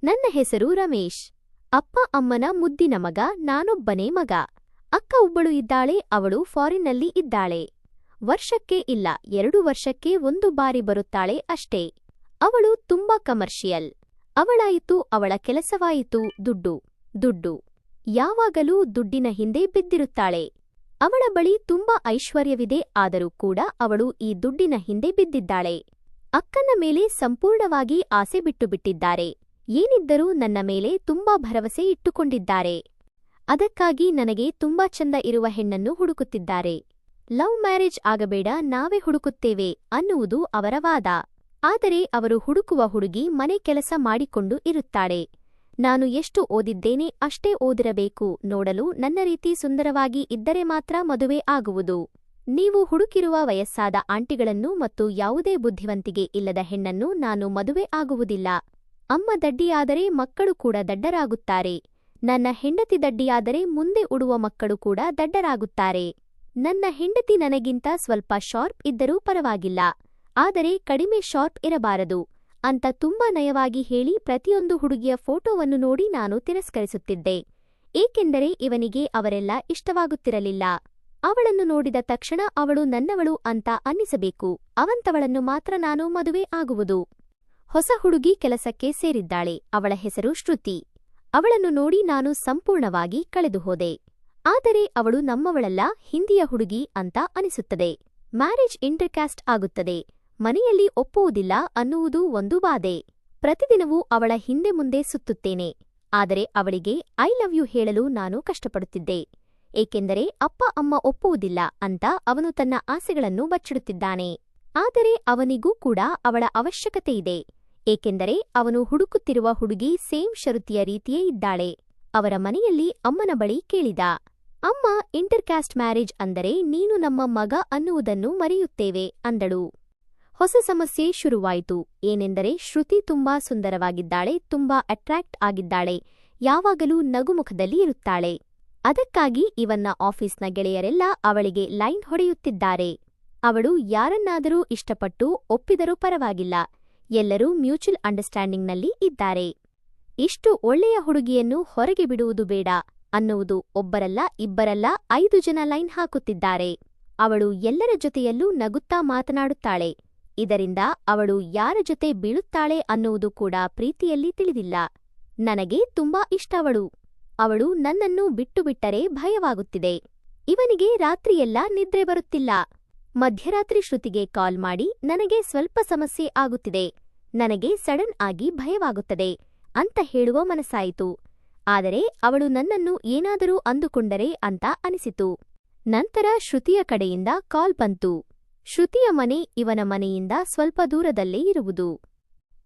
ನನ್ನ ಹೆಸರು ರಮೇಶ್. ಅಪ್ಪ ಅಮ್ಮನ ಮುದ್ದಿನ ಮಗ, ನಾನೊಬ್ಬನೇ ಮಗ. ಅಕ್ಕ ಒಬ್ಬಳು ಇದ್ದಾಳೆ, ಅವಳು ಫಾರಿನ್ನಲ್ಲಿ ಇದ್ದಾಳೆ. ವರ್ಷಕ್ಕೆ ಇಲ್ಲ 2 ವರ್ಷಕ್ಕೆ ಒಂದು ಬಾರಿ ಬರುತ್ತಾಳೆ ಅಷ್ಟೇ. ಅವಳು ತುಂಬಾ ಕಮರ್ಷಿಯಲ್. ಅವಳಾಯಿತು, ಅವಳ ಕೆಲಸವಾಯಿತು, ದುಡ್ಡು. ಯಾವಾಗಲೂ ದುಡ್ಡಿನ ಹಿಂದೆ ಬಿದ್ದಿರುತ್ತಾಳೆ. ಅವಳ ಬಳಿ ತುಂಬಾ ಐಶ್ವರ್ಯವಿದೆ, ಆದರೂ ಕೂಡ ಅವಳು ಈ ದುಡ್ಡಿನ ಹಿಂದೆ ಬಿದ್ದಿದ್ದಾಳೆ. ಅಕ್ಕನ ಮೇಲೆ ಸಂಪೂರ್ಣವಾಗಿ ಆಸೆ ಬಿಟ್ಟುಬಿಟ್ಟಿದ್ದಾರೆ. ಏನಿದ್ದರೂ ನನ್ನ ಮೇಲೆ ತುಂಬಾ ಭರವಸೆ ಇಟ್ಟುಕೊಂಡಿದ್ದಾರೆ. ಅದಕ್ಕಾಗಿ ನನಗೆ ತುಂಬಾ ಚಂದ ಇರುವ ಹೆಣ್ಣನ್ನು ಹುಡುಕುತ್ತಿದ್ದಾರೆ. ಲವ್ ಮ್ಯಾರೇಜ್ ಆಗಬೇಡ, ನಾವೇ ಹುಡುಕುತ್ತೇವೆ ಅನ್ನುವುದು ಅವರ ವಾದ. ಆದರೆ ಅವರು ಹುಡುಕುವ ಹುಡುಗಿ ಮನೆ ಕೆಲಸ ಮಾಡಿಕೊಂಡು ಇರುತ್ತಾಳೆ. ನಾನು ಎಷ್ಟು ಓದಿದ್ದೇನೆ ಅಷ್ಟೇ ಓದಿರಬೇಕು, ನೋಡಲು ನನ್ನ ರೀತಿ ಸುಂದರವಾಗಿ ಇದ್ದರೆ ಮಾತ್ರ ಮದುವೆ ಆಗುವುದು. ನೀವು ಹುಡುಕಿರುವ ವಯಸ್ಸಾದ ಆಂಟಿಗಳನ್ನು ಮತ್ತು ಯಾವುದೇ ಬುದ್ಧಿವಂತಿಕೆ ಇಲ್ಲದ ಹೆಣ್ಣನ್ನು ನಾನು ಮದುವೆ ಆಗುವುದಿಲ್ಲ. ಅಮ್ಮ ದಡ್ಡಿಯಾದರೆ ಮಕ್ಕಳು ಕೂಡ ದಡ್ಡರಾಗುತ್ತಾರೆ. ನನ್ನ ಹೆಂಡತಿ ದಡ್ಡಿಯಾದರೆ ಮುಂದೆ ಉಡುವ ಮಕ್ಕಳು ಕೂಡ ದಡ್ಡರಾಗುತ್ತಾರೆ. ನನ್ನ ಹೆಂಡತಿ ನನಗಿಂತ ಸ್ವಲ್ಪ ಶಾರ್ಪ್ ಇದ್ದರೂ ಪರವಾಗಿಲ್ಲ, ಆದರೆ ಕಡಿಮೆ ಶಾರ್ಪ್ ಇರಬಾರದು ಅಂತ ತುಂಬಾ ನಯವಾಗಿ ಹೇಳಿ ಪ್ರತಿಯೊಂದು ಹುಡುಗಿಯ ಫೋಟೋವನ್ನು ನೋಡಿ ನಾನು ತಿರಸ್ಕರಿಸುತ್ತಿದ್ದೆ. ಏಕೆಂದರೆ ಇವನಿಗೆ ಅವರೆಲ್ಲ ಇಷ್ಟವಾಗುತ್ತಿರಲಿಲ್ಲ. ಅವಳನ್ನು ನೋಡಿದ ತಕ್ಷಣ ಅವಳು ನನ್ನವಳು ಅಂತ ಅನ್ನಿಸಬೇಕು, ಅವಂತವಳನ್ನು ಮಾತ್ರ ನಾನು ಮದುವೆ ಆಗುವುದು. ಹೊಸ ಹುಡುಗಿ ಕೆಲಸಕ್ಕೆ ಸೇರಿದ್ದಾಳೆ. ಅವಳ ಹೆಸರು ಶ್ರುತಿ. ಅವಳನ್ನು ನೋಡಿ ನಾನು ಸಂಪೂರ್ಣವಾಗಿ ಕಳೆದು ಹೋದೆ. ಆದರೆ ಅವಳು ನಮ್ಮವಳಲ್ಲ, ಹಿಂದಿಯ ಹುಡುಗಿ ಅಂತ ಅನಿಸುತ್ತದೆ. ಮ್ಯಾರೇಜ್ ಇಂಟರ್ಕ್ಯಾಸ್ಟ್ ಆಗುತ್ತದೆ, ಮನೆಯಲ್ಲಿ ಒಪ್ಪುವುದಿಲ್ಲ ಅನ್ನುವುದು ಒಂದು ಬಾಧೆ. ಪ್ರತಿದಿನವೂ ಅವಳ ಹಿಂದೆ ಮುಂದೆ ಸುತ್ತುತ್ತೇನೆ. ಆದರೆ ಅವಳಿಗೆ ಐ ಲವ್ ಯು ಹೇಳಲು ನಾನು ಕಷ್ಟಪಡುತ್ತಿದ್ದೆ. ಏಕೆಂದರೆ ಅಪ್ಪ ಅಮ್ಮ ಒಪ್ಪುವುದಿಲ್ಲ ಅಂತ ಅವನು ತನ್ನ ಆಸೆಗಳನ್ನು ಬಚ್ಚಿಡುತ್ತಿದ್ದಾನೆ. ಆದರೆ ಅವನಿಗೂ ಕೂಡ ಅವಳ ಅವಶ್ಯಕತೆ ಇದೆ. ಏಕೆಂದರೆ ಅವನು ಹುಡುಕುತ್ತಿರುವ ಹುಡುಗಿ ಸೇಮ್ ಷರತ್ತಿಯ ರೀತಿಯೇ ಇದ್ದಾಳೆ. ಅವರ ಮನೆಯಲ್ಲಿ ಅಮ್ಮನ ಬಳಿ ಕೇಳಿದ. ಅಮ್ಮ, ಇಂಟರ್ಕ್ಯಾಸ್ಟ್ ಮ್ಯಾರೇಜ್ ಅಂದರೆ ನೀನು ನಮ್ಮ ಮಗ ಅನ್ನುವುದನ್ನು ಮರೆಯುತ್ತೇವೆ ಅಂದಳು. ಹೊಸ ಸಮಸ್ಯೆ ಶುರುವಾಯಿತು. ಏನೆಂದರೆ ಶ್ರುತಿ ತುಂಬಾ ಸುಂದರವಾಗಿದ್ದಾಳೆ, ತುಂಬಾ ಅಟ್ರಾಕ್ಟ್ ಆಗಿದ್ದಾಳೆ, ಯಾವಾಗಲೂ ನಗುಮುಖದಲ್ಲಿ ಇರುತ್ತಾಳೆ. ಅದಕ್ಕಾಗಿ ಇವನ್ನ ಆಫೀಸ್ನ ಗೆಳೆಯರೆಲ್ಲ ಅವಳಿಗೆ ಲೈನ್ ಹೊಡೆಯುತ್ತಿದ್ದಾರೆ. ಅವಳು ಯಾರನ್ನಾದರೂ ಇಷ್ಟಪಟ್ಟು ಒಪ್ಪಿದರೂ ಪರವಾಗಿಲ್ಲ, ಎಲ್ಲರೂ ಮ್ಯೂಚುವಲ್ ಅಂಡರ್ಸ್ಟ್ಯಾಂಡಿಂಗ್ನಲ್ಲಿ ಇದ್ದಾರೆ. ಇಷ್ಟು ಒಳ್ಳೆಯ ಹುಡುಗಿಯನ್ನು ಹೊರಗೆ ಬಿಡುವುದು ಬೇಡ ಅನ್ನುವುದು ಒಬ್ಬರಲ್ಲ, ಇಬ್ಬರಲ್ಲ, 5 ಜನ ಲೈನ್ ಹಾಕುತ್ತಿದ್ದಾರೆ. ಅವಳು ಎಲ್ಲರ ಜೊತೆಯಲ್ಲೂ ನಗುತ್ತಾ ಮಾತನಾಡುತ್ತಾಳೆ. ಇದರಿಂದ ಅವಳು ಯಾರ ಜೊತೆ ಬೀಳುತ್ತಾಳೆ ಅನ್ನುವುದು ಕೂಡ ಪ್ರೀತಿಯಲ್ಲಿ ತಿಳಿದಿಲ್ಲ. ನನಗೆ ತುಂಬಾ ಇಷ್ಟವಳು. ಅವಳು ನನ್ನನ್ನು ಬಿಟ್ಟುಬಿಟ್ಟರೆ ಭಯವಾಗುತ್ತಿದೆ. ಇವನಿಗೆ ರಾತ್ರಿಯೆಲ್ಲ ನಿದ್ರೆ ಬರುತ್ತಿಲ್ಲ. ಮಧ್ಯರಾತ್ರಿ ಶ್ರುತಿಗೆ ಕಾಲ್ ಮಾಡಿ ನನಗೆ ಸ್ವಲ್ಪ ಸಮಸ್ಯೆ ಆಗುತ್ತಿದೆ, ನನಗೆ ಸಡನ್ ಆಗಿ ಭಯವಾಗುತ್ತದೆ ಅಂತ ಹೇಳುವ ಮನಸ್ಸಾಯಿತು. ಆದರೆ ಅವಳು ನನ್ನನ್ನು ಏನಾದರೂ ಅಂದುಕೊಂಡರೆ ಅಂತ ಅನಿಸಿತು. ನಂತರ ಶ್ರುತಿಯ ಕಡೆಯಿಂದ ಕಾಲ್ ಬಂತು. ಶ್ರುತಿಯ ಮನೆ ಇವನ ಮನೆಯಿಂದ ಸ್ವಲ್ಪ ದೂರದಲ್ಲೇ ಇರುವುದು.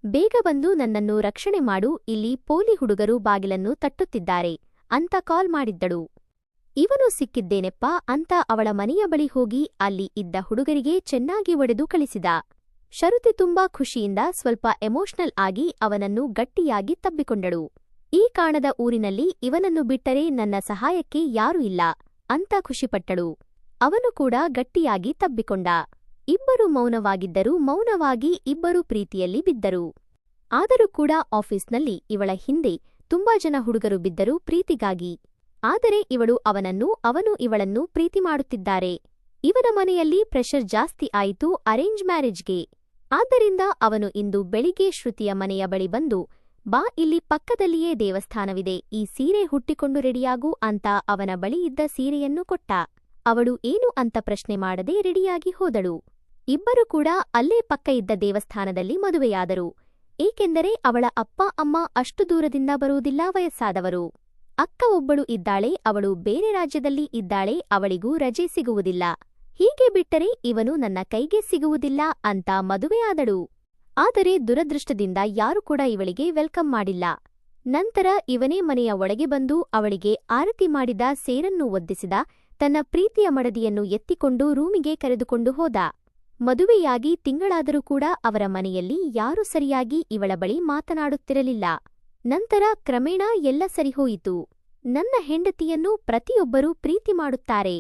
ಬೇಗ ಬಂದು ನನ್ನನ್ನು ರಕ್ಷಣೆ ಮಾಡು, ಇಲ್ಲಿ ಪೋಲಿ ಹುಡುಗರು ಬಾಗಿಲನ್ನು ತಟ್ಟುತ್ತಿದ್ದಾರೆ ಅಂತ ಕಾಲ್ ಮಾಡಿದ್ದಳು. ಇವನು ಸಿಕ್ಕಿದ್ದೇನೆಪ್ಪ ಅಂತ ಅವಳ ಮನೆಯ ಬಳಿ ಹೋಗಿ ಅಲ್ಲಿ ಇದ್ದ ಹುಡುಗರಿಗೆ ಚೆನ್ನಾಗಿ ಒಡೆದು ಕಳಿಸಿದ. ಶ್ರುತಿ ತುಂಬಾ ಖುಷಿಯಿಂದ ಸ್ವಲ್ಪ ಎಮೋಷನಲ್ ಆಗಿ ಅವನನ್ನು ಗಟ್ಟಿಯಾಗಿ ತಬ್ಬಿಕೊಂಡಳು. ಈ ಕಾಣದ ಊರಿನಲ್ಲಿ ಇವನನ್ನು ಬಿಟ್ಟರೆ ನನ್ನ ಸಹಾಯಕ್ಕೆ ಯಾರೂ ಇಲ್ಲ ಅಂತ ಖುಷಿಪಟ್ಟಳು. ಅವನು ಕೂಡ ಗಟ್ಟಿಯಾಗಿ ತಬ್ಬಿಕೊಂಡ. ಇಬ್ಬರು ಮೌನವಾಗಿದ್ದರು. ಮೌನವಾಗಿ ಇಬ್ಬರು ಪ್ರೀತಿಯಲ್ಲಿ ಬಿದ್ದರು. ಆದರೂ ಕೂಡ ಆಫೀಸ್ನಲ್ಲಿ ಇವಳ ಹಿಂದೆ ತುಂಬಾ ಜನ ಹುಡುಗರು ಬಿದ್ದರು ಪ್ರೀತಿಗಾಗಿ. ಆದರೆ ಇವಳು ಅವನನ್ನು, ಅವನು ಇವಳನ್ನು ಪ್ರೀತಿ ಮಾಡುತ್ತಿದ್ದಾರೆ. ಇವನ ಮನೆಯಲ್ಲಿ ಪ್ರೆಷರ್ ಜಾಸ್ತಿ ಆಯಿತು ಅರೇಂಜ್ ಮ್ಯಾರೇಜ್ಗೆ. ಆದ್ದರಿಂದ ಅವನು ಇಂದು ಬೆಳಿಗ್ಗೆ ಶ್ರುತಿಯ ಮನೆಯ ಬಳಿ ಬಂದು, ಬಾ, ಇಲ್ಲಿ ಪಕ್ಕದಲ್ಲಿಯೇ ದೇವಸ್ಥಾನವಿದೆ, ಈ ಸೀರೆ ಹುಟ್ಟಿಕೊಂಡು ರೆಡಿಯಾಗು ಅಂತ ಅವನ ಬಳಿ ಇದ್ದ ಸೀರೆಯನ್ನು ಕೊಟ್ಟ. ಅವಳು ಏನು ಅಂತ ಪ್ರಶ್ನೆ ಮಾಡದೆ ರೆಡಿಯಾಗಿ ಹೋದಳು. ಇಬ್ಬರು ಕೂಡ ಅಲ್ಲೇ ಪಕ್ಕ ಇದ್ದ ದೇವಸ್ಥಾನದಲ್ಲಿ ಮದುವೆಯಾದರು. ಏಕೆಂದರೆ ಅವಳ ಅಪ್ಪ ಅಮ್ಮ ಅಷ್ಟು ದೂರದಿಂದ ಬರುವುದಿಲ್ಲ, ವಯಸ್ಸಾದವರು. ಅಕ್ಕ ಒಬ್ಬಳು ಇದ್ದಾಳೆ, ಅವಳು ಬೇರೆ ರಾಜ್ಯದಲ್ಲಿ ಇದ್ದಾಳೆ, ಅವಳಿಗೂ ರಜೆ ಸಿಗುವುದಿಲ್ಲ. ಹೀಗೆ ಬಿಟ್ಟರೆ ಇವನು ನನ್ನ ಕೈಗೆ ಸಿಗುವುದಿಲ್ಲ ಅಂತ ಮದುವೆಯಾದಳು. ಆದರೆ ದುರದೃಷ್ಟದಿಂದ ಯಾರು ಕೂಡ ಇವಳಿಗೆ ವೆಲ್ಕಮ್ ಮಾಡಿಲ್ಲ. ನಂತರ ಇವನೇ ಮನೆಯ ಒಳಗೆ ಬಂದು ಅವಳಿಗೆ ಆರತಿ ಮಾಡಿದ, ಸೇರನ್ನು ಒದ್ದಿಸಿದ, ತನ್ನ ಪ್ರೀತಿಯ ಮಡದಿಯನ್ನು ಎತ್ತಿಕೊಂಡು ರೂಮಿಗೆ ಕರೆದುಕೊಂಡು ಹೋದ. ಮದುವೆಯಾಗಿ ತಿಂಗಳಾದರೂ ಕೂಡ ಅವರ ಮನೆಯಲ್ಲಿ ಯಾರೂ ಸರಿಯಾಗಿ ಇವಳ ಬಳಿ ಮಾತನಾಡುತ್ತಿರಲಿಲ್ಲ. ನಂತರ ಕ್ರಮೇಣ ಎಲ್ಲ ಸರಿಹೋಯಿತು. ನನ್ನ ಹೆಂಡತಿಯನ್ನು ಪ್ರತಿಯೊಬ್ಬರೂ ಪ್ರೀತಿ ಮಾಡುತ್ತಾರೆ.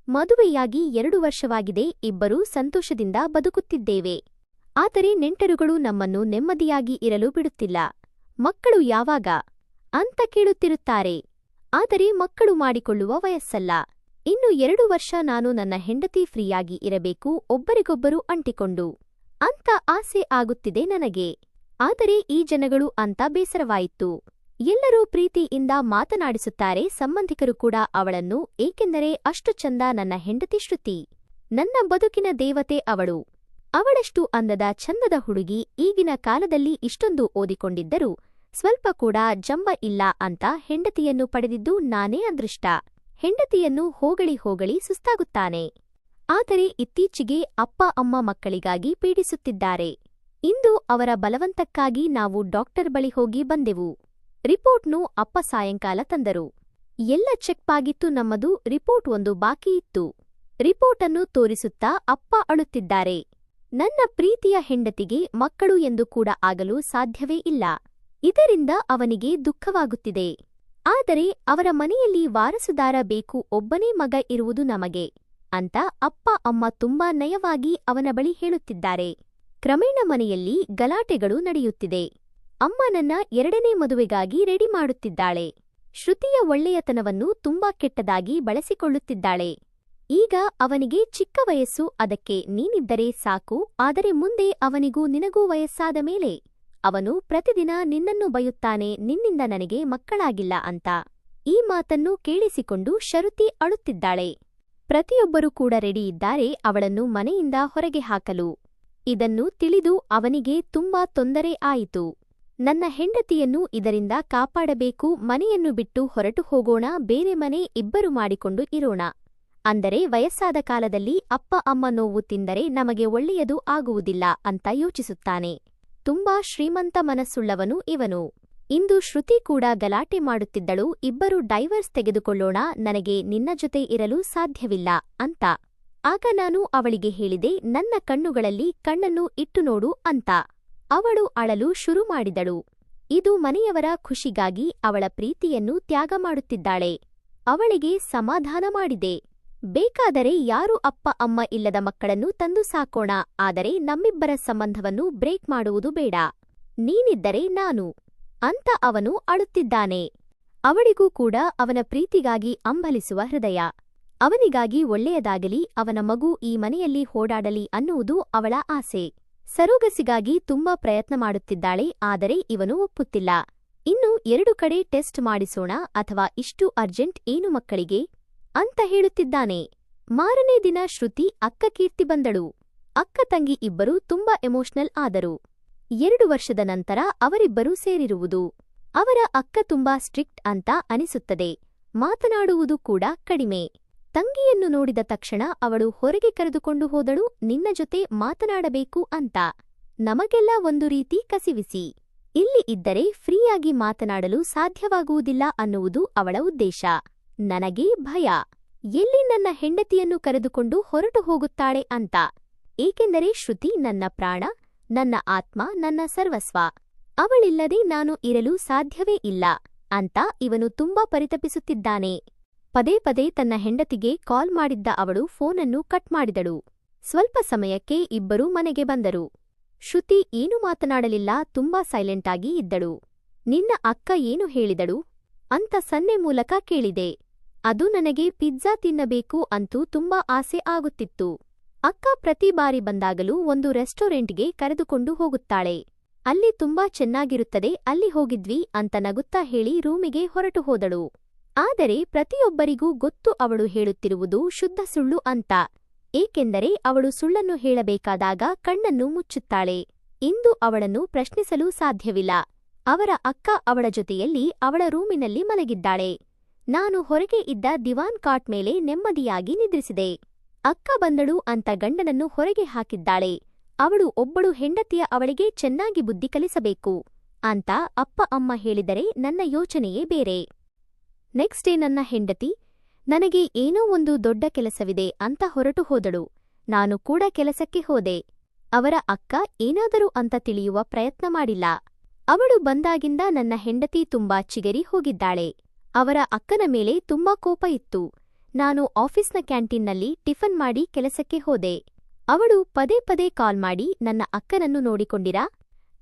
ಮದುವೆಯಾಗಿ 2 ವರ್ಷವಾಗಿದೆ, ಇಬ್ಬರೂ ಸಂತೋಷದಿಂದ ಬದುಕುತ್ತಿದ್ದೇವೆ. ಆದರೆ ನೆಂಟರುಗಳು ನಮ್ಮನ್ನು ನೆಮ್ಮದಿಯಾಗಿ ಇರಲು ಬಿಡುತ್ತಿಲ್ಲ. ಮಕ್ಕಳು ಯಾವಾಗ ಅಂತ ಕೇಳುತ್ತಿರುತ್ತಾರೆ. ಆದರೆ ಮಕ್ಕಳು ಮಾಡಿಕೊಳ್ಳುವ ವಯಸ್ಸಲ್ಲ. ಇನ್ನು 2 ವರ್ಷ ನಾನು ನನ್ನ ಹೆಂಡತಿ ಫ್ರೀಯಾಗಿ ಇರಬೇಕು, ಒಬ್ಬರಿಗೊಬ್ಬರು ಅಂಟಿಕೊಂಡು ಅಂತ ಆಸೆ ಆಗುತ್ತಿದೆ ನನಗೆ. ಆದರೆ ಈ ಜನಗಳು ಅಂತ ಬೇಸರವಾಯಿತು. ಎಲ್ಲರೂ ಪ್ರೀತಿಯಿಂದ ಮಾತನಾಡಿಸುತ್ತಾರೆ, ಸಂಬಂಧಿಕರು ಕೂಡ ಅವಳನ್ನು, ಏಕೆಂದರೆ ಅಷ್ಟು ಚಂದ ನನ್ನ ಹೆಂಡತಿ ಶ್ರುತಿ. ನನ್ನ ಬದುಕಿನ ದೇವತೆ ಅವಳು. ಅವಳಷ್ಟು ಅಂದದ ಚಂದದ ಹುಡುಗಿ ಈಗಿನ ಕಾಲದಲ್ಲಿ ಇಷ್ಟೊಂದು ಓದಿಕೊಂಡಿದ್ದರೂ ಸ್ವಲ್ಪ ಕೂಡ ಜಂಬ ಇಲ್ಲ ಅಂತ ಹೆಂಡತಿಯನ್ನು ಪಡೆದಿದ್ದು ನಾನೇ ಅದೃಷ್ಟ. ಹೆಂಡತಿಯನ್ನು ಹೋಗಳಿ ಹೋಗಳಿ ಸುಸ್ತಾಗುತ್ತಾನೆ. ಆದರೆ ಇತ್ತೀಚೆಗೆ ಅಪ್ಪ ಅಮ್ಮ ಮಕ್ಕಳಿಗಾಗಿ ಪೀಡಿಸುತ್ತಿದ್ದಾರೆ. ಇಂದು ಅವರ ಬಲವಂತಕ್ಕಾಗಿ ನಾವು ಡಾಕ್ಟರ್ ಬಳಿ ಹೋಗಿ ಬಂದೆವು. ರಿಪೋರ್ಟ್ನು ಅಪ್ಪ ಸಾಯಂಕಾಲ ತಂದರು. ಎಲ್ಲ ಚೆಕ್ಪಾಗಿತ್ತು, ನಮ್ಮದು ರಿಪೋರ್ಟ್ ಒಂದು ಬಾಕಿ ಇತ್ತು. ರಿಪೋರ್ಟನ್ನು ತೋರಿಸುತ್ತಾ ಅಪ್ಪ ಅಳುತ್ತಿದ್ದಾರೆ. ನನ್ನ ಪ್ರೀತಿಯ ಹೆಂಡತಿಗೆ ಮಕ್ಕಳು ಎಂದು ಕೂಡ ಆಗಲು ಸಾಧ್ಯವೇ ಇಲ್ಲ. ಇದರಿಂದ ಅವನಿಗೆ ದುಃಖವಾಗುತ್ತಿದೆ. ಆದರೆ ಅವರ ಮನೆಯಲ್ಲಿ ವಾರಸುದಾರ ಬೇಕು, ಒಬ್ಬನೇ ಮಗ ಇರುವುದು ನಮಗೆ ಅಂತ ಅಪ್ಪ ಅಮ್ಮ ತುಂಬಾ ನಯವಾಗಿ ಅವನ ಬಳಿ ಹೇಳುತ್ತಿದ್ದಾರೆ. ಕ್ರಮೇಣ ಮನೆಯಲ್ಲಿ ಗಲಾಟೆಗಳು ನಡೆಯುತ್ತಿದೆ. ಅಮ್ಮ ನನ್ನ 2ನೇ ಮದುವೆಗಾಗಿ ರೆಡಿ ಮಾಡುತ್ತಿದ್ದಾಳೆ. ಶ್ರುತಿಯ ಒಳ್ಳೆಯತನವನ್ನು ತುಂಬಾ ಕೆಟ್ಟದಾಗಿ ಬಳಸಿಕೊಳ್ಳುತ್ತಿದ್ದಾಳೆ. ಈಗ ಅವನಿಗೆ ಚಿಕ್ಕ ವಯಸ್ಸು, ಅದಕ್ಕೆ ನೀನಿದ್ದರೆ ಸಾಕು, ಆದರೆ ಮುಂದೆ ಅವನಿಗೂ ನಿನಗೂ ವಯಸ್ಸಾದ ಮೇಲೆ ಅವನು ಪ್ರತಿದಿನ ನಿನ್ನನ್ನು ಬೈಯುತ್ತಾನೆ, ನಿನ್ನಿಂದ ನನಗೆ ಮಕ್ಕಳಾಗಿಲ್ಲ ಅಂತ. ಈ ಮಾತನ್ನು ಕೇಳಿಸಿಕೊಂಡು ಶ್ರುತಿ ಅಳುತ್ತಿದ್ದಾಳೆ. ಪ್ರತಿಯೊಬ್ಬರೂ ಕೂಡ ರೆಡಿಯಿದ್ದಾರೆ ಅವಳನ್ನು ಮನೆಯಿಂದ ಹೊರಗೆ ಹಾಕಲು. ಇದನ್ನು ತಿಳಿದು ಅವನಿಗೆ ತುಂಬಾ ತೊಂದರೆ ಆಯಿತು. ನನ್ನ ಹೆಂಡತಿಯನ್ನು ಇದರಿಂದ ಕಾಪಾಡಬೇಕು, ಮನೆಯನ್ನು ಬಿಟ್ಟು ಹೊರಟು ಹೋಗೋಣ, ಬೇರೆ ಮನೆ ಇಬ್ಬರು ಮಾಡಿಕೊಂಡು ಇರೋಣ. ಅಂದರೆ ವಯಸ್ಸಾದ ಕಾಲದಲ್ಲಿ ಅಪ್ಪ ಅಮ್ಮ ನೋವು ತಿಂದರೆ ನಮಗೆ ಒಳ್ಳೆಯದು ಆಗುವುದಿಲ್ಲ ಅಂತ ಯೋಚಿಸುತ್ತಾನೆ. ತುಂಬಾ ಶ್ರೀಮಂತ ಮನಸ್ಸುಳ್ಳವನು ಇವನು. ಇಂದು ಶ್ರುತಿ ಕೂಡ ಗಲಾಟೆ ಮಾಡುತ್ತಿದ್ದಳು, ಇಬ್ಬರು ಡೈವರ್ಸ್ ತೆಗೆದುಕೊಳ್ಳೋಣ, ನನಗೆ ನಿನ್ನ ಜೊತೆ ಇರಲು ಸಾಧ್ಯವಿಲ್ಲ ಅಂತ. ಆಗ ನಾನು ಅವಳಿಗೆ ಹೇಳಿದೆ, ನನ್ನ ಕಣ್ಣುಗಳಲ್ಲಿ ಕಣ್ಣನ್ನು ಇಟ್ಟು ನೋಡು ಅಂತ. ಅವಳು ಅಳಲು ಶುರು ಮಾಡಿದಳು. ಇದು ಮನೆಯವರ ಖುಷಿಗಾಗಿ ಅವಳ ಪ್ರೀತಿಯನ್ನು ತ್ಯಾಗ ಮಾಡುತ್ತಿದ್ದಾಳೆ. ಅವಳಿಗೆ ಸಮಾಧಾನ ಮಾಡಿದೆ. ಬೇಕಾದರೆ ಯಾರು ಅಪ್ಪ ಅಮ್ಮ ಇಲ್ಲದ ಮಕ್ಕಳನ್ನು ತಂದು ಸಾಕೋಣ, ಆದರೆ ನಮ್ಮಿಬ್ಬರ ಸಂಬಂಧವನ್ನು ಬ್ರೇಕ್ ಮಾಡುವುದು ಬೇಡ, ನೀನಿದ್ದರೆ ನಾನು ಅಂತ ಅವನು ಅಳುತ್ತಿದ್ದಾನೆ. ಅವಳಿಗೂ ಕೂಡ ಅವನ ಪ್ರೀತಿಗಾಗಿ ಅಂಬಲಿಸುವ ಹೃದಯ. ಅವನಿಗಾಗಿ ಒಳ್ಳೆಯದಾಗಲಿ, ಅವನ ಮಗು ಈ ಮನೆಯಲ್ಲಿ ಓಡಾಡಲಿ ಅನ್ನುವುದು ಅವಳ ಆಸೆ. ಸರೋಗಸಿಗಾಗಿ ತುಂಬಾ ಪ್ರಯತ್ನ ಮಾಡುತ್ತಿದ್ದಾಳೆ, ಆದರೆ ಇವನು ಒಪ್ಪುತ್ತಿಲ್ಲ. ಇನ್ನು 2 ಕಡೆ ಟೆಸ್ಟ್ ಮಾಡಿಸೋಣ, ಅಥವಾ ಇಷ್ಟು ಅರ್ಜೆಂಟ್ ಏನು ಮಕ್ಕಳಿಗೆ ಅಂತ ಹೇಳುತ್ತಿದ್ದಾನೆ. ಮಾರನೇ ದಿನ ಶ್ರುತಿ ಅಕ್ಕ ಕೀರ್ತಿ ಬಂದಳು. ಅಕ್ಕ ತಂಗಿ ಇಬ್ಬರೂ ತುಂಬಾ ಎಮೋಷನಲ್ ಆದರು. 2 ವರ್ಷದ ನಂತರ ಅವರಿಬ್ಬರೂ ಸೇರಿರುವುದು. ಅವರ ಅಕ್ಕ ತುಂಬಾ ಸ್ಟ್ರಿಕ್ಟ್ ಅಂತ ಅನಿಸುತ್ತದೆ, ಮಾತನಾಡುವುದು ಕೂಡ ಕಡಿಮೆ. ತಂಗಿಯನ್ನು ನೋಡಿದ ತಕ್ಷಣ ಅವಳು ಹೊರಗೆ ಕರೆದುಕೊಂಡು ಹೋದಳು, ನಿನ್ನ ಜೊತೆ ಮಾತನಾಡಬೇಕು ಅಂತ. ನಮಗೆಲ್ಲ ಒಂದು ರೀತಿ ಕಸಿವಿಸಿ. ಇಲ್ಲಿ ಇದ್ದರೆ ಫ್ರೀಯಾಗಿ ಮಾತನಾಡಲು ಸಾಧ್ಯವಾಗುವುದಿಲ್ಲ ಅನ್ನುವುದು ಅವಳ ಉದ್ದೇಶ. ನನಗೆ ಭಯ, ಎಲ್ಲಿ ನನ್ನ ಹೆಂಡತಿಯನ್ನು ಕರೆದುಕೊಂಡು ಹೊರಟು ಹೋಗುತ್ತಾಳೆ ಅಂತ. ಏಕೆಂದರೆ ಶ್ರುತಿ ನನ್ನ ಪ್ರಾಣ, ನನ್ನ ಆತ್ಮ, ನನ್ನ ಸರ್ವಸ್ವ. ಅವಳಿಲ್ಲದೆ ನಾನು ಇರಲು ಸಾಧ್ಯವೇ ಇಲ್ಲ ಅಂತ ಇವನು ತುಂಬಾ ಪರಿತಪಿಸುತ್ತಿದ್ದಾನೆ. ಪದೇ ಪದೇ ತನ್ನ ಹೆಂಡತಿಗೆ ಕಾಲ್ ಮಾಡಿದ್ದ ಅವಳು ಫೋನನ್ನು ಕಟ್ ಮಾಡಿದಳು. ಸ್ವಲ್ಪ ಸಮಯಕ್ಕೆ ಇಬ್ಬರೂ ಮನೆಗೆ ಬಂದರು. ಶ್ರುತಿ ಏನೂ ಮಾತನಾಡಲಿಲ್ಲ, ತುಂಬಾ ಸೈಲೆಂಟಾಗಿ ಇದ್ದಳು. ನಿನ್ನ ಅಕ್ಕ ಏನು ಹೇಳಿದಳು ಅಂತ ಸನ್ನೆ ಮೂಲಕ ಕೇಳಿದೆ. ಅದು ನನಗೆ ಪಿಜ್ಜಾ ತಿನ್ನಬೇಕು ಅಂತೂ ತುಂಬಾ ಆಸೆ ಆಗುತ್ತಿತ್ತು. ಅಕ್ಕ ಪ್ರತಿ ಬಾರಿ ಬಂದಾಗಲೂ ಒಂದು ರೆಸ್ಟೋರೆಂಟ್ಗೆ ಕರೆದುಕೊಂಡು ಹೋಗುತ್ತಾಳೆ. ಅಲ್ಲಿ ತುಂಬಾ ಚೆನ್ನಾಗಿರುತ್ತದೆ, ಅಲ್ಲಿ ಹೋಗಿದ್ವಿ ಅಂತ ನಗುತ್ತಾ ಹೇಳಿ ರೂಮಿಗೆ ಹೊರಟು ಹೋದಳು. ಆದರೆ ಪ್ರತಿಯೊಬ್ಬರಿಗೂ ಗೊತ್ತು ಅವಳು ಹೇಳುತ್ತಿರುವುದು ಶುದ್ಧ ಸುಳ್ಳು ಅಂತ. ಏಕೆಂದರೆ ಅವಳು ಸುಳ್ಳನ್ನು ಹೇಳಬೇಕಾದಾಗ ಕಣ್ಣನ್ನು ಮುಚ್ಚುತ್ತಾಳೆ. ಇಂದು ಅವಳನ್ನು ಪ್ರಶ್ನಿಸಲು ಸಾಧ್ಯವಿಲ್ಲ. ಅವರ ಅಕ್ಕ ಅವಳ ಜೊತೆಯಲ್ಲಿ ಅವಳ ರೂಮಿನಲ್ಲಿ ಮಲಗಿದ್ದಾಳೆ. ನಾನು ಹೊರಗೆ ಇದ್ದ ದಿವಾನ್ ಕಾಟ್ ಮೇಲೆ ನೆಮ್ಮದಿಯಾಗಿ ನಿದ್ರಿಸಿದೆ. ಅಕ್ಕ ಬಂದಳು ಅಂತ ಗಂಡನನ್ನು ಹೊರಗೆ ಹಾಕಿದ್ದಾಳೆ. ಅವಳು ಒಬ್ಬಳು ಹೆಂಡತಿಯ, ಅವಳಿಗೆ ಚೆನ್ನಾಗಿ ಬುದ್ಧಿ ಕಲಿಸಬೇಕು ಅಂತ ಅಪ್ಪ ಅಮ್ಮ ಹೇಳಿದರೆ ನನ್ನ ಯೋಚನೆಯೇ ಬೇರೆ. ನೆಕ್ಸ್ಟ್ ಡೇ ನನ್ನ ಹೆಂಡತಿ, ನನಗೆ ಏನೋ ಒಂದು ದೊಡ್ಡ ಕೆಲಸವಿದೆ ಅಂತ ಹೊರಟು ಹೋದಳು. ನಾನು ಕೂಡ ಕೆಲಸಕ್ಕೆ ಹೋದೆ. ಅವರ ಅಕ್ಕ ಏನಾದರೂ ಅಂತ ತಿಳಿಯುವ ಪ್ರಯತ್ನ ಮಾಡಿಲ್ಲ. ಅವಳು ಬಂದಾಗಿಂದ ನನ್ನ ಹೆಂಡತಿ ತುಂಬಾ ಚಿಗರಿ ಹೋಗಿದ್ದಾಳೆ. ಅವರ ಅಕ್ಕನ ಮೇಲೆ ತುಂಬಾ ಕೋಪ ಇತ್ತು. ನಾನು ಆಫೀಸ್ನ ಕ್ಯಾಂಟೀನ್ನಲ್ಲಿ ಟಿಫನ್ ಮಾಡಿ ಕೆಲಸಕ್ಕೆ ಹೋದೆ. ಅವಳು ಪದೇ ಪದೇ ಕಾಲ್ ಮಾಡಿ ನನ್ನ ಅಕ್ಕನನ್ನು ನೋಡಿಕೊಂಡಿರಾ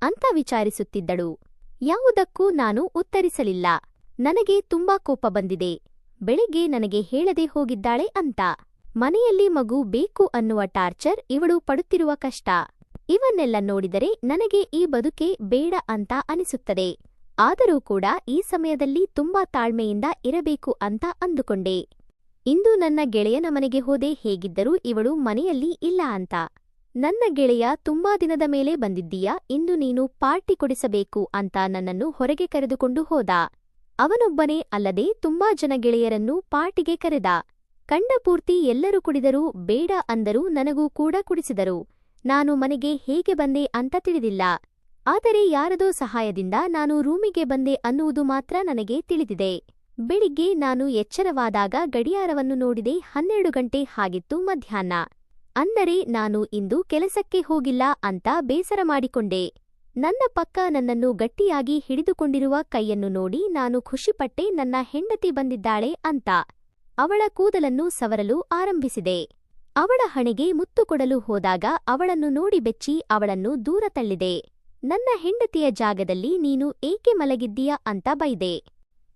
ಅಂತ ವಿಚಾರಿಸುತ್ತಿದ್ದಳು. ಯಾವುದಕ್ಕೂ ನಾನು ಉತ್ತರಿಸಲಿಲ್ಲ. ನನಗೆ ತುಂಬಾ ಕೋಪ ಬಂದಿದೆ. ಬೆಳಿಗ್ಗೆ ನನಗೆ ಹೇಳದೆ ಹೋಗಿದ್ದಾಳೆ ಅಂತ. ಮನೆಯಲ್ಲಿ ಮಗು ಬೇಕು ಅನ್ನುವ ಟಾರ್ಚರ್, ಇವಳು ಪಡುತ್ತಿರುವ ಕಷ್ಟ, ಇವನ್ನೆಲ್ಲ ನೋಡಿದರೆ ನನಗೆ ಈ ಬದುಕೆ ಬೇಡ ಅಂತ ಅನಿಸುತ್ತದೆ. ಆದರೂ ಕೂಡ ಈ ಸಮಯದಲ್ಲಿ ತುಂಬಾ ತಾಳ್ಮೆಯಿಂದ ಇರಬೇಕು ಅಂತ ಅಂದುಕೊಂಡೆ. ಇಂದು ನನ್ನ ಗೆಳೆಯನ ಮನೆಗೆ ಹೋದೆ. ಹೇಗಿದ್ದರೂ ಇವಳು ಮನೆಯಲ್ಲಿ ಇಲ್ಲ ಅಂತ. ನನ್ನ ಗೆಳೆಯ ತುಂಬಾ ದಿನದ ಮೇಲೆ ಬಂದಿದ್ದೀಯಾ, ಇಂದು ನೀನು ಪಾರ್ಟಿ ಕೊಡಿಸಬೇಕು ಅಂತ ನನ್ನನ್ನು ಹೊರಗೆ ಕರೆದುಕೊಂಡು ಹೋದ. ಅವನೊಬ್ಬನೇ ಅಲ್ಲದೆ ತುಂಬಾ ಜನ ಗೆಳೆಯರನ್ನು ಪಾರ್ಟಿಗೆ ಕರೆದ. ಕಂಡ ಪೂರ್ತಿ ಎಲ್ಲರೂ ಕುಡಿದರೂ, ಬೇಡ ಅಂದರೂ ನನಗೂ ಕೂಡ ಕುಡಿಸಿದರು. ನಾನು ಮನೆಗೆ ಹೇಗೆ ಬಂದೆ ಅಂತ ತಿಳಿದಿಲ್ಲ. ಆದರೆ ಯಾರದೋ ಸಹಾಯದಿಂದ ನಾನು ರೂಮಿಗೆ ಬಂದೆ ಅನ್ನುವುದು ಮಾತ್ರ ನನಗೆ ತಿಳಿದಿದೆ. ಬೆಳಿಗ್ಗೆ ನಾನು ಎಚ್ಚರವಾದಾಗ ಗಡಿಯಾರವನ್ನು ನೋಡಿದೆ. 12 ಗಂಟೆ ಆಗಿತ್ತು ಮಧ್ಯಾಹ್ನ. ಅಂದರೆ ನಾನು ಇಂದು ಕೆಲಸಕ್ಕೆ ಹೋಗಿಲ್ಲ ಅಂತ ಬೇಸರ ಮಾಡಿಕೊಂಡೆ. ನನ್ನ ಪಕ್ಕ ನನ್ನನ್ನು ಗಟ್ಟಿಯಾಗಿ ಹಿಡಿದುಕೊಂಡಿರುವ ಕೈಯನ್ನು ನೋಡಿ ನಾನು ಖುಷಿಪಟ್ಟೆ. ನನ್ನ ಹೆಂಡತಿ ಬಂದಿದ್ದಾಳೆ ಅಂತ. ಅವಳ ಕೂದಲನ್ನು ಸವರಲು ಆರಂಭಿಸಿದೆ. ಅವಳ ಹಣೆಗೆ ಮುತ್ತು ಕೊಡಲು ಹೋದಾಗ ಅವಳನ್ನು ನೋಡಿ ಬೆಚ್ಚಿ ಅವಳನ್ನು ದೂರ ತಳ್ಳಿದೆ. ನನ್ನ ಹೆಂಡತಿಯ ಜಾಗದಲ್ಲಿ ನೀನು ಏಕೆ ಮಲಗಿದ್ದೀಯಾ ಅಂತ ಬೈದೆ.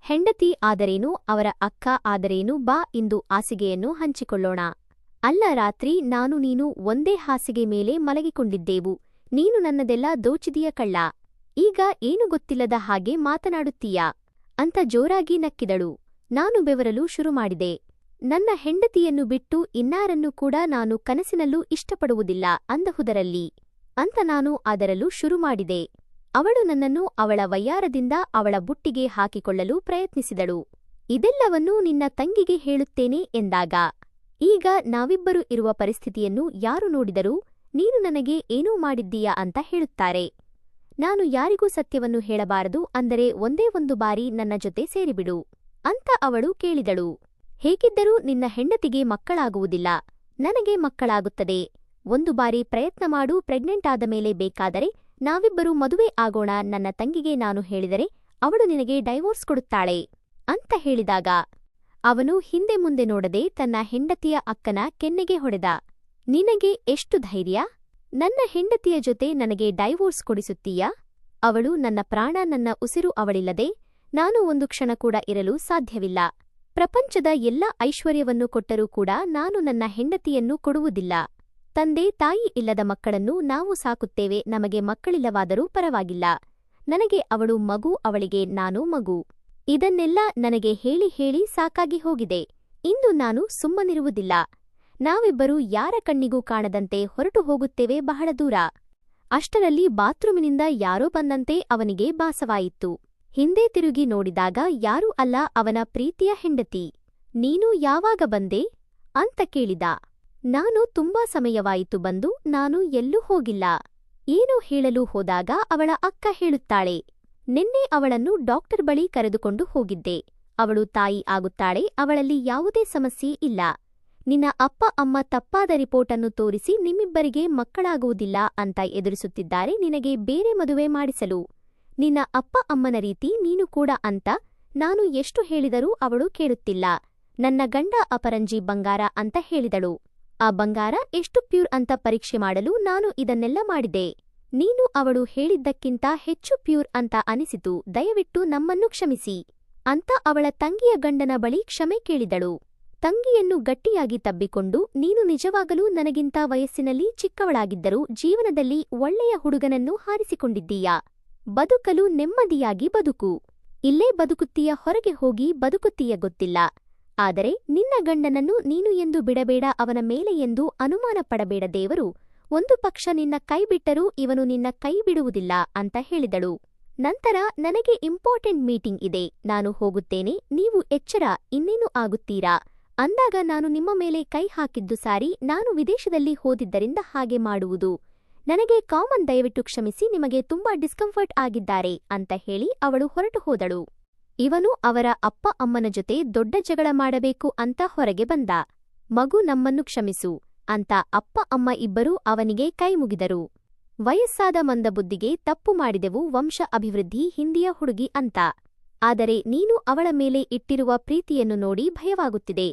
ಹೆಂಡತಿ ಆದರೇನು, ಅವರ ಅಕ್ಕ ಆದರೇನು, ಬಾ ಇಂದು ಹಾಸಿಗೆಯನ್ನು ಹಂಚಿಕೊಳ್ಳೋಣ. ಅಲ್ಲ, ರಾತ್ರಿ ನಾನು ನೀನು ಒಂದೇ ಹಾಸಿಗೆ ಮೇಲೆ ಮಲಗಿಕೊಂಡಿದ್ದೆವು. ನೀನು ನನ್ನದೆಲ್ಲ ದೋಚಿದೀಯ ಕಳ್ಳ. ಈಗ ಏನು ಗೊತ್ತಿಲ್ಲದ ಹಾಗೆ ಮಾತನಾಡುತ್ತೀಯಾ ಅಂತ ಜೋರಾಗಿ ನಕ್ಕಿದಳು. ನಾನು ಬೆವರಲು ಶುರು ಮಾಡಿದೆ. ನನ್ನ ಹೆಂಡತಿಯನ್ನು ಬಿಟ್ಟು ಇನ್ನಾರನ್ನೂ ಕೂಡ ನಾನು ಕನಸಿನಲ್ಲೂ ಇಷ್ಟಪಡುವುದಿಲ್ಲ ಅಂದಹುದರಲ್ಲಿ ಅಂತ ನಾನು ಅದರಲ್ಲೂ ಶುರು ಮಾಡಿದೆ. ಅವಳು ನನ್ನನ್ನು ಅವಳ ವಯ್ಯಾರದಿಂದ ಅವಳ ಬುಟ್ಟಿಗೆ ಹಾಕಿಕೊಳ್ಳಲು ಪ್ರಯತ್ನಿಸಿದಳು. ಇದೆಲ್ಲವನ್ನೂ ನಿನ್ನ ತಂಗಿಗೆ ಹೇಳುತ್ತೇನೆ ಎಂದಾಗ, ಈಗ ನಾವಿಬ್ಬರು ಇರುವ ಪರಿಸ್ಥಿತಿಯನ್ನು ಯಾರು ನೋಡಿದರೂ ನೀನು ನನಗೆ ಏನೂ ಮಾಡಿದ್ದೀಯಾ ಅಂತ ಹೇಳುತ್ತಾರೆ. ನಾನು ಯಾರಿಗೂ ಸತ್ಯವನ್ನು ಹೇಳಬಾರದು, ಅಂದರೆ ಒಂದೇ ಒಂದು ಬಾರಿ ನನ್ನ ಜೊತೆ ಸೇರಿಬಿಡು ಅಂತ ಅವಳು ಕೇಳಿದಳು. ಹೇಗಿದ್ದರೂ ನಿನ್ನ ಹೆಂಡತಿಗೆ ಮಕ್ಕಳಾಗುವುದಿಲ್ಲ, ನನಗೆ ಮಕ್ಕಳಾಗುತ್ತದೆ. ಒಂದು ಬಾರಿ ಪ್ರಯತ್ನ ಮಾಡು, ಪ್ರೆಗ್ನೆಂಟ್ ಆದ ಮೇಲೆ ಬೇಕಾದರೆ ನಾವಿಬ್ಬರೂ ಮದುವೆ ಆಗೋಣ. ನನ್ನ ತಂಗಿಗೆ ನಾನು ಹೇಳಿದರೆ ಅವಳು ನಿನಗೆ ಡೈವೋರ್ಸ್ ಕೊಡುತ್ತಾಳೆ ಅಂತ ಹೇಳಿದಾಗ ಅವನು ಹಿಂದೆ ಮುಂದೆ ನೋಡದೆ ತನ್ನ ಹೆಂಡತಿಯ ಅಕ್ಕನ ಕೆನ್ನೆಗೆ ಹೊಡೆದ. ನಿನಗೆ ಎಷ್ಟು ಧೈರ್ಯ? ನನ್ನ ಹೆಂಡತಿಯ ಜೊತೆ ನನಗೆ ಡೈವೋರ್ಸ್ ಕೊಡಿಸುತ್ತೀಯಾ? ಅವಳು ನನ್ನ ಪ್ರಾಣ, ನನ್ನ ಉಸಿರು. ಅವಳಿಲ್ಲದೆ ನಾನು ಒಂದು ಕ್ಷಣ ಕೂಡ ಇರಲು ಸಾಧ್ಯವಿಲ್ಲ. ಪ್ರಪಂಚದ ಎಲ್ಲ ಐಶ್ವರ್ಯವನ್ನು ಕೊಟ್ಟರೂ ಕೂಡ ನಾನು ನನ್ನ ಹೆಂಡತಿಯನ್ನು ಕೊಡುವುದಿಲ್ಲ. ತಂದೆ ತಾಯಿ ಇಲ್ಲದ ಮಕ್ಕಳನ್ನು ನಾವು ಸಾಕುತ್ತೇವೆ. ನಮಗೆ ಮಕ್ಕಳಿಲ್ಲವಾದರೂ ಪರವಾಗಿಲ್ಲ. ನನಗೆ ಅವಳು ಮಗು, ಅವಳಿಗೆ ನಾನು ಮಗು. ಇದನ್ನೆಲ್ಲ ನನಗೆ ಹೇಳಿ ಹೇಳಿ ಸಾಕಾಗಿ ಹೋಗಿದೆ. ಇಂದು ನಾನು ಸುಮ್ಮನಿರುವುದಿಲ್ಲ. ನಾವಿಬ್ಬರೂ ಯಾರ ಕಣ್ಣಿಗೂ ಕಾಣದಂತೆ ಹೊರಟು ಹೋಗುತ್ತೇವೆ ಬಹಳ ದೂರ. ಅಷ್ಟರಲ್ಲಿ ಬಾತ್ರೂಮಿನಿಂದ ಯಾರೋ ಬಂದಂತೆ ಅವನಿಗೆ ಭಾಸವಾಯಿತು. ಹಿಂದೆ ತಿರುಗಿ ನೋಡಿದಾಗ ಯಾರೂ ಅಲ್ಲ, ಅವನ ಪ್ರೀತಿಯ ಹೆಂಡತಿ. ನೀನು ಯಾವಾಗ ಬಂದೆ ಅಂತ ಕೇಳಿದ. ನಾನು ತುಂಬಾ ಸಮಯವಾಯಿತು ಬಂದು, ನಾನು ಎಲ್ಲೂ ಹೋಗಿಲ್ಲ. ಏನೋ ಹೇಳಲು ಹೋದಾಗ ಅವಳ ಅಕ್ಕ ಹೇಳುತ್ತಾಳೆ, ನಿನ್ನೆ ಅವಳನ್ನು ಡಾಕ್ಟರ್ ಬಳಿ ಕರೆದುಕೊಂಡು ಹೋಗಿದ್ದೆ. ಅವಳು ತಾಯಿ ಆಗುತ್ತಾಳೆ, ಅವಳಲ್ಲಿ ಯಾವುದೇ ಸಮಸ್ಯೆ ಇಲ್ಲ. ನಿನ್ನ ಅಪ್ಪ ಅಮ್ಮ ತಪ್ಪಾದ ರಿಪೋರ್ಟನ್ನು ತೋರಿಸಿ ನಿಮ್ಮಿಬ್ಬರಿಗೆ ಮಕ್ಕಳಾಗುವುದಿಲ್ಲ ಅಂತ ಎದುರಿಸುತ್ತಿದ್ದಾರೆ ನಿನಗೆ ಬೇರೆ ಮದುವೆ ಮಾಡಿಸಲು. ನಿನ್ನ ಅಪ್ಪ ಅಮ್ಮನ ರೀತಿ ನೀನು ಕೂಡ ಅಂತ ನಾನು ಎಷ್ಟು ಹೇಳಿದರೂ ಅವಳು ಕೇಳುತ್ತಿಲ್ಲ. ನನ್ನ ಗಂಡ ಅಪರಂಜಿ ಬಂಗಾರ ಅಂತ ಹೇಳಿದಳು. ಆ ಬಂಗಾರ ಎಷ್ಟು ಪ್ಯೂರ್ ಅಂತ ಪರೀಕ್ಷೆ ಮಾಡಲು ನಾನು ಇದನ್ನೆಲ್ಲ ಮಾಡಿದೆ. ನೀನು ಅವಳು ಹೇಳಿದ್ದಕ್ಕಿಂತ ಹೆಚ್ಚು ಪ್ಯೂರ್ ಅಂತ ಅನಿಸಿತು. ದಯವಿಟ್ಟು ನಮ್ಮನ್ನು ಕ್ಷಮಿಸಿ ಅಂತ ಅವಳ ತಂಗಿಯ ಗಂಡನ ಬಳಿ ಕ್ಷಮೆ ಕೇಳಿದಳು. ತಂಗಿಯನ್ನು ಗಟ್ಟಿಯಾಗಿ ತಬ್ಬಿಕೊಂಡು, ನೀನು ನಿಜವಾಗಲೂ ನನಗಿಂತ ವಯಸ್ಸಿನಲ್ಲಿ ಚಿಕ್ಕವಳಾಗಿದ್ದರೂ ಜೀವನದಲ್ಲಿ ಒಳ್ಳೆಯ ಹುಡುಗನನ್ನು ಹಾರಿಸಿಕೊಂಡಿದ್ದೀಯಾ. ಬದುಕಲು ನೆಮ್ಮದಿಯಾಗಿ ಬದುಕು. ಇಲ್ಲೇ ಬದುಕುತ್ತೀಯ, ಹೊರಗೆ ಹೋಗಿ ಬದುಕುತ್ತೀಯ ಗೊತ್ತಿಲ್ಲ. ಆದರೆ ನಿನ್ನ ಗಂಡನನ್ನು ನೀನು ಎಂದು ಬಿಡಬೇಡ, ಅವನ ಮೇಲೆ ಎಂದು ಅನುಮಾನ ಪಡಬೇಡ. ದೇವರು ಒಂದು ಪಕ್ಷ ನಿನ್ನ ಕೈ ಬಿಟ್ಟರೂ ಇವನು ನಿನ್ನ ಕೈ ಬಿಡುವುದಿಲ್ಲ ಅಂತ ಹೇಳಿದಳು. ನಂತರ ನನಗೆ ಇಂಪಾರ್ಟೆಂಟ್ ಮೀಟಿಂಗ್ ಇದೆ, ನಾನು ಹೋಗುತ್ತೇನೆ, ನೀವು ಎಚ್ಚರ, ಇನ್ನೇನು ಆಗುತ್ತೀರಾ ಅಂದಾಗ ನಾನು ನಿಮ್ಮ ಮೇಲೆ ಕೈ ಹಾಕಿದ್ದು ಸಾರಿ, ನಾನು ವಿದೇಶದಲ್ಲಿ ಹೋದಿದ್ದರಿಂದ ಹಾಗೆ ಮಾಡುವುದು. ನನಗೆ ಕಾಮನ್, ದಯವಿಟ್ಟು ಕ್ಷಮಿಸಿ, ನಿಮಗೆ ತುಂಬಾ ಡಿಸ್ಕಂಫರ್ಟ್ ಆಗಿದ್ದಾರೆ ಅಂತ ಹೇಳಿ ಅವಳು ಹೊರಟು ಹೋದಳು. ಇವನು ಅವರ ಅಪ್ಪ ಅಮ್ಮನ ಜೊತೆ ದೊಡ್ಡ ಜಗಳ ಮಾಡಬೇಕು ಅಂತ ಹೊರಗೆ ಬಂದ. ಮಗು, ನಮ್ಮನ್ನು ಕ್ಷಮಿಸು ಅಂತ ಅಪ್ಪ ಅಮ್ಮ ಇಬ್ಬರೂ ಅವನಿಗೆ ಕೈ ಮುಗಿದರು. ವಯಸ್ಸಾದ ಮಂದಬುದ್ಧಿಗೆ ತಪ್ಪು ಮಾಡಿದೆವು, ವಂಶ ಅಭಿವೃದ್ಧಿ, ಹಿಂದಿಯ ಹುಡುಗಿ ಅಂತ. ಆದರೆ ನೀನು ಅವಳ ಮೇಲೆ ಇಟ್ಟಿರುವ ಪ್ರೀತಿಯನ್ನು ನೋಡಿ ಭಯವಾಗುತ್ತಿದೆ.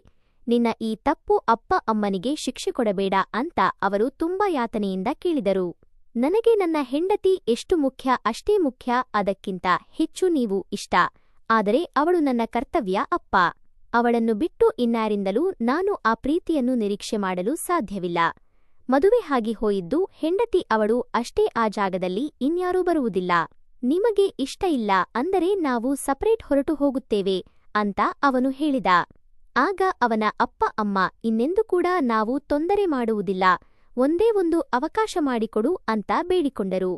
ನಿನ್ನ ಈ ತಪ್ಪು ಅಪ್ಪ ಅಮ್ಮನಿಗೆ ಶಿಕ್ಷೆ ಕೊಡಬೇಡ ಅಂತ ಅವರು ತುಂಬಾ ಯಾತನೆಯಿಂದ ಕೇಳಿದರು. ನನಗೆ ನನ್ನ ಹೆಂಡತಿ ಎಷ್ಟು ಮುಖ್ಯ ಅಷ್ಟೇ ಮುಖ್ಯ, ಅದಕ್ಕಿಂತ ಹೆಚ್ಚು ನೀವು ಇಷ್ಟ. ಆದರೆ ಅವಳು ನನ್ನ ಕರ್ತವ್ಯ ಅಪ್ಪ. ಅವಳನ್ನು ಬಿಟ್ಟು ಇನ್ಯಾರಿಂದಲೂ ನಾನು ಆ ಪ್ರೀತಿಯನ್ನು ನಿರೀಕ್ಷೆ ಮಾಡಲು ಸಾಧ್ಯವಿಲ್ಲ. ಮದುವೆ ಆಗಿ ಹೋಯಿದ್ದು ಹೆಂಡತಿ ಅವಳು ಅಷ್ಟೇ, ಆ ಜಾಗದಲ್ಲಿ ಇನ್ಯಾರೂ ಬರುವುದಿಲ್ಲ. ನಿಮಗೆ ಇಷ್ಟ ಇಲ್ಲ ಅಂದರೆ ನಾವು ಸಪರೇಟ್ ಹೊರಟು ಹೋಗುತ್ತೇವೆ ಅಂತ ಅವನು ಹೇಳಿದ. ಆಗ ಅವನ ಅಪ್ಪ ಅಮ್ಮ ಇನ್ನೆಂದೂ ಕೂಡ ನಾವು ತೊಂದರೆ ಮಾಡುವುದಿಲ್ಲ, ಒಂದೇ ಒಂದು ಅವಕಾಶ ಮಾಡಿಕೊಡು ಅಂತ ಬೇಡಿಕೊಂಡರು.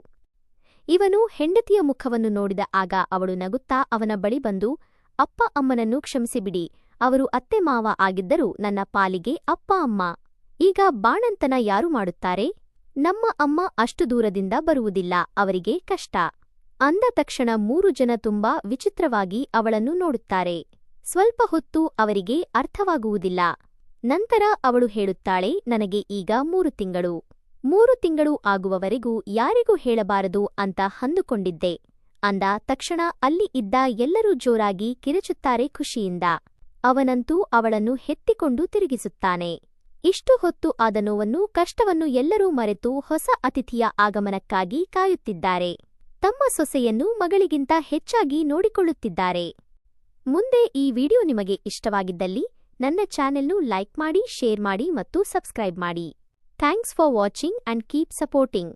ಇವನು ಹೆಂಡತಿಯ ಮುಖವನ್ನು ನೋಡಿದ ಆಗ ಅವಳು ನಗುತ್ತಾ ಅವನ ಬಳಿ ಬಂದು, ಅಪ್ಪ ಅಮ್ಮನನ್ನು ಕ್ಷಮಿಸಿಬಿಡಿ, ಅವರು ಅತ್ತೆ ಮಾವ ಆಗಿದ್ದರೂ ನನ್ನ ಪಾಲಿಗೆ ಅಪ್ಪ ಅಮ್ಮ. ಈಗ ಬಾಣಂತನ ಯಾರು ಮಾಡುತ್ತಾರೆ? ನಮ್ಮ ಅಮ್ಮ ಅಷ್ಟು ದೂರದಿಂದ ಬರುವುದಿಲ್ಲ, ಅವರಿಗೆ ಕಷ್ಟ. ಅಂದ ತಕ್ಷಣ 3 ಜನ ತುಂಬಾ ವಿಚಿತ್ರವಾಗಿ ಅವಳನ್ನು ನೋಡುತ್ತಾರೆ. ಸ್ವಲ್ಪ ಹೊತ್ತು ಅವರಿಗೆ ಅರ್ಥವಾಗುವುದಿಲ್ಲ. ನಂತರ ಅವಳು ಹೇಳುತ್ತಾಳೆ, ನನಗೆ ಈಗ 3 ತಿಂಗಳು ಆಗುವವರೆಗೂ ಯಾರಿಗೂ ಹೇಳಬಾರದು ಅಂತ ಅಂದುಕೊಂಡಿದ್ದೆ. ಅಂದ ತಕ್ಷಣ ಅಲ್ಲಿ ಇದ್ದ ಎಲ್ಲರೂ ಜೋರಾಗಿ ಕಿರುಚುತ್ತಾರೆ ಖುಷಿಯಿಂದ. ಅವನಂತೂ ಅವಳನ್ನು ಎತ್ತಿಕೊಂಡು ತಿರುಗಿಸುತ್ತಾನೆ. ಇಷ್ಟು ಹೊತ್ತು ಆದ ನೋವನ್ನು ಕಷ್ಟವನ್ನು ಎಲ್ಲರೂ ಮರೆತು ಹೊಸ ಅತಿಥಿಯ ಆಗಮನಕ್ಕಾಗಿ ಕಾಯುತ್ತಿದ್ದಾರೆ. ತಮ್ಮ ಸೊಸೆಯನ್ನು ಮಗಳಿಗಿಂತ ಹೆಚ್ಚಾಗಿ ನೋಡಿಕೊಳ್ಳುತ್ತಿದ್ದಾರೆ. ಮುಂದೆ ಈ ವಿಡಿಯೋ ನಿಮಗೆ ಇಷ್ಟವಾಗಿದ್ದಲ್ಲಿ ನನ್ನ ಚಾನೆಲ್ನು ಲೈಕ್ ಮಾಡಿ, ಶೇರ್ ಮಾಡಿ ಮತ್ತು ಸಬ್ಸ್ಕ್ರೈಬ್ ಮಾಡಿ. Thanks for watching and keep supporting.